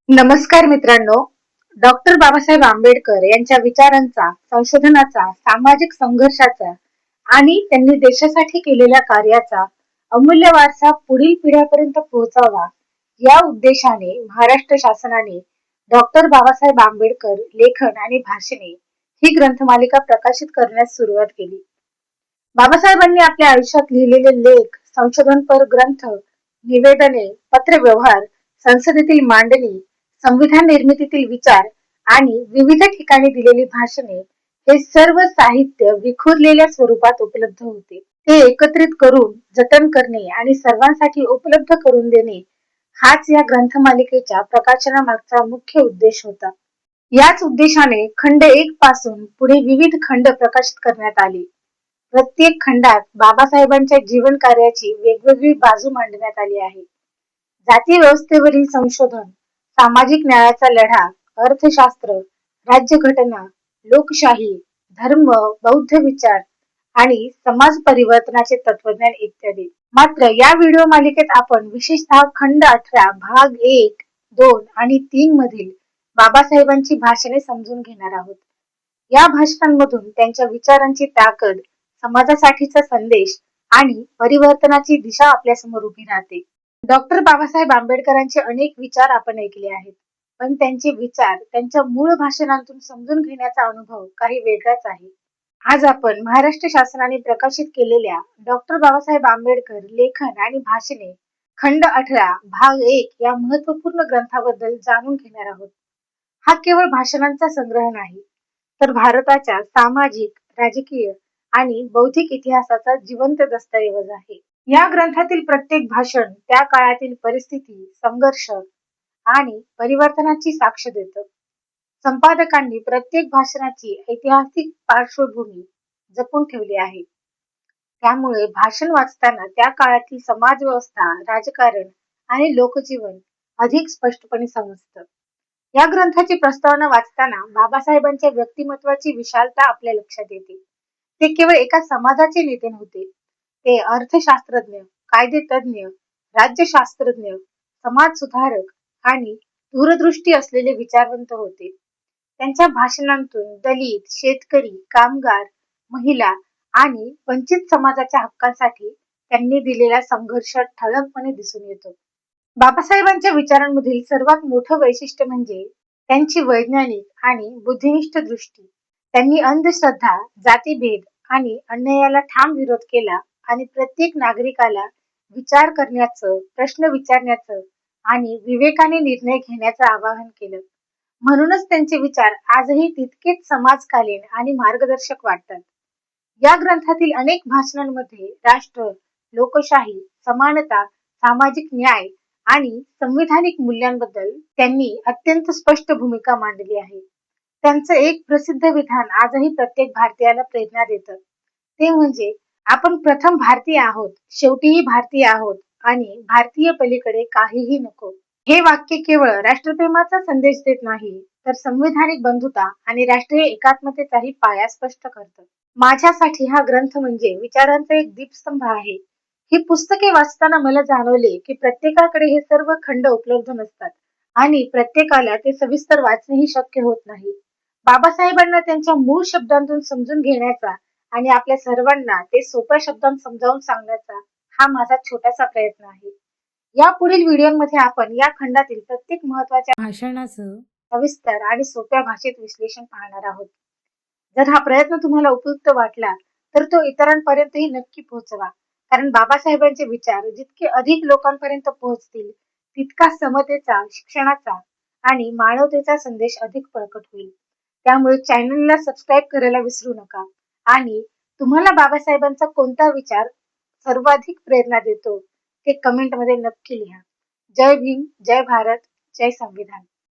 नमस्कार मित्रांनो. डॉक्टर बाबासाहेब आंबेडकर यांच्या विचारांचा, संशोधनाचा, सामाजिक संघर्षाचा आणि त्यांनी देशासाठी केलेल्या कार्याचा अमूल्य वारसा पुढील पिढ्यापर्यंत पोहोचावा या उद्देशाने महाराष्ट्र शासनाने डॉक्टर बाबासाहेब आंबेडकर लेखन आणि भाषणे ही ग्रंथमालिका प्रकाशित करण्यास सुरुवात केली. बाबासाहेबांनी आपल्या आयुष्यात लिहिलेले लेख, संशोधनपर ग्रंथ, निवेदने, पत्रव्यवहार, संसदेतील मांडणी, संविधान निर्मितीतील विचार आणि विविध ठिकाणी दिलेली भाषणे हे सर्व साहित्य विखुरलेल्या स्वरूपात उपलब्ध होते. ते एकत्रित करून जतन करणे आणि सर्वांसाठी उपलब्ध करून देणे हाच या ग्रंथमालिकेच्या प्रकाशनामागचा मुख्य उद्देश होता. याच उद्देशाने खंड 1 पासून पुढे विविध खंड प्रकाशित करण्यात आले. प्रत्येक खंडात बाबासाहेबांच्या जीवन कार्याची वेगवेगळी बाजू मांडण्यात आली आहे. जाती व्यवस्थेवरील संशोधन, सामाजिक न्यायाचा लढा, अर्थशास्त्र, राज्यघटना, लोकशाही, धर्म, बौद्ध विचार आणि समाज परिवर्तनाचे तत्वज्ञान इत्यादी. मात्र या व्हिडिओ मालिकेत आपण विशेषतः खंड 18 भाग 1, 2 आणि 3 मधील बाबासाहेबांची भाषणे समजून घेणार आहोत. या भाषणांमधून त्यांच्या विचारांची ताकद, समाजासाठीचा संदेश आणि परिवर्तनाची दिशा आपल्यासमोर उभी राहते. डॉक्टर बाबासाहेब आंबेडकरांचे अनेक विचार आपण ऐकले आहेत, पण त्यांचे विचार त्यांच्या मूळ भाषणांतून समजून घेण्याचा अनुभव काही वेगळाच आहे. आज आपण महाराष्ट्र शासनाने प्रकाशित केलेल्या डॉक्टर बाबासाहेब आंबेडकर लेखन आणि भाषणे खंड 18 भाग 1 या महत्वपूर्ण ग्रंथाबद्दल जाणून घेणार आहोत. हा केवळ भाषणांचा संग्रह नाही, तर भारताच्या सामाजिक, राजकीय आणि बौद्धिक इतिहासाचा जिवंत दस्तऐवज आहे. या ग्रंथातील प्रत्येक भाषण त्या काळातील परिस्थिती, संघर्ष आणि परिवर्तनाची साक्ष देतं. संपादकांनी प्रत्येक भाषणाची ऐतिहासिक पार्श्वभूमी जपून ठेवली आहे. त्यामुळे भाषण वाचताना त्या काळातील समाज व्यवस्था, राजकारण आणि लोकजीवन अधिक स्पष्टपणे समजतं. या ग्रंथाची प्रस्तावना वाचताना बाबासाहेबांच्या व्यक्तिमत्वाची विशालता आपल्या लक्षात येते. ते केवळ एका समाजाचे नेते नव्हते. ते अर्थशास्त्रज्ञ, कायदेतज्ञ, राज्यशास्त्रज्ञ, समाज सुधारक आणि दूरदृष्टी असलेले विचारवंत होते. त्यांच्या भाषणांतून दलित, शेतकरी, कामगार, महिला आणि वंचित समाजाच्या हक्कांसाठी त्यांनी दिलेला संघर्ष ठळकपणे दिसून येतो. बाबासाहेबांच्या विचारांमधील सर्वात मोठं वैशिष्ट्य म्हणजे त्यांची वैज्ञानिक आणि बुद्धिनिष्ठ दृष्टी. त्यांनी अंधश्रद्धा, जातीभेद आणि अन्यायाला ठाम विरोध केला आणि प्रत्येक नागरिकाला विचार करण्याचं, प्रश्न विचारण्याचं आणि विवेकाने निर्णय घेण्याचं आवाहन केलं. म्हणूनच त्यांचे विचार आजही तितकेच समाजकालीन आणि मार्गदर्शक वाटतात. या ग्रंथातील अनेक भाषणांमध्ये राष्ट्र, लोकशाही, समानता, सामाजिक न्याय आणि संविधानिक मूल्यांबद्दल त्यांनी अत्यंत स्पष्ट भूमिका मांडली आहे. त्यांचं एक प्रसिद्ध विधान आजही प्रत्येक भारतीयाला प्रेरणा देतं. ते म्हणजे आपण प्रथम भारतीय आहोत, शेवटीही भारतीय आहोत आणि भारतीय पलीकडे काहीही नको. हे वाक्य केवळ राष्ट्रप्रेमाचा संदेश देत नाही, तर संविधानिक बंधुता आणि राष्ट्रीय एकात्मतेचाही पाया स्पष्ट करतं. माझ्यासाठी हा ग्रंथ म्हणजे विचारांचा एक दीपस्तंभ आहे. ही पुस्तके वाचताना मला जाणवले की प्रत्येकाकडे हे सर्व खंड उपलब्ध नसतात आणि प्रत्येकाला ते सविस्तर वाचणेही शक्य होत नाही. बाबासाहेबांना त्यांच्या मूळ शब्दांतून समजून घेण्याचा आणि आपल्या सर्वांना ते सोप्या शब्दांत समजावून सांगण्याचा हा माझा छोटासा प्रयत्न आहे. या पुढील व्हिडिओमध्ये आपण या खंडातील प्रत्येक महत्त्वाच्या भाषणाचं सविस्तर आणि सोप्या भाषेत विश्लेषण पाहणार आहोत. जर हा प्रयत्न तुम्हाला उपयुक्त वाटला तर तो इतरांपर्यंतही नक्की पोहोचवा, कारण बाबासाहेबांचे विचार जितके अधिक लोकांपर्यंत पोहोचतील तितका समतेचा, शिक्षणाचा आणि मानवतेचा संदेश अधिक प्रकट होईल. त्यामुळे चॅनलला सबस्क्राईब करायला विसरू नका आणि तुम्हाला बाबासाहेबांचा कोणता विचार सर्वाधिक प्रेरणा देतो ते कमेंटमध्ये नक्की लिहा. जय भीम, जय भारत, जय संविधान.